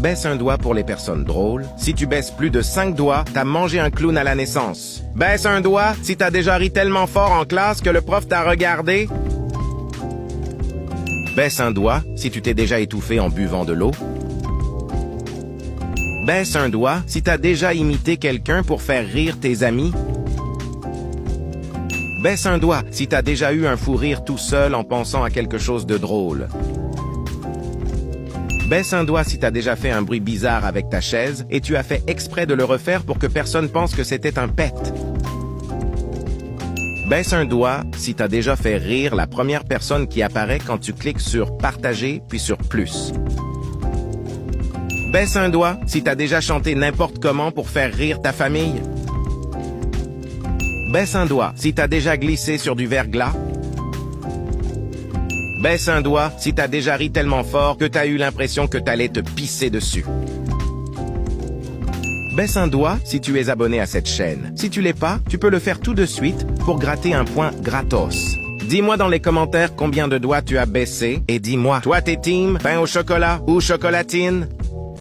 Baisse un doigt pour les personnes drôles. Si tu baisses plus de 5 doigts, t'as mangé un clown à la naissance. Baisse un doigt si t'as déjà ri tellement fort en classe que le prof t'a regardé. Baisse un doigt si tu t'es déjà étouffé en buvant de l'eau. Baisse un doigt si t'as déjà imité quelqu'un pour faire rire tes amis. Baisse un doigt si t'as déjà eu un fou rire tout seul en pensant à quelque chose de drôle. Baisse un doigt si t'as déjà fait un bruit bizarre avec ta chaise et tu as fait exprès de le refaire pour que personne pense que c'était un pet. Baisse un doigt si t'as déjà fait rire la première personne qui apparaît quand tu cliques sur « Partager » puis sur « Plus ». Baisse un doigt si t'as déjà chanté n'importe comment pour faire rire ta famille. Baisse un doigt si t'as déjà glissé sur du verglas. Baisse un doigt si t'as déjà ri tellement fort que t'as eu l'impression que t'allais te pisser dessus. Baisse un doigt si tu es abonné à cette chaîne. Si tu l'es pas, tu peux le faire tout de suite pour gratter un point gratos. Dis-moi dans les commentaires combien de doigts tu as baissé et dis-moi, toi t'es team pain au chocolat ou chocolatine?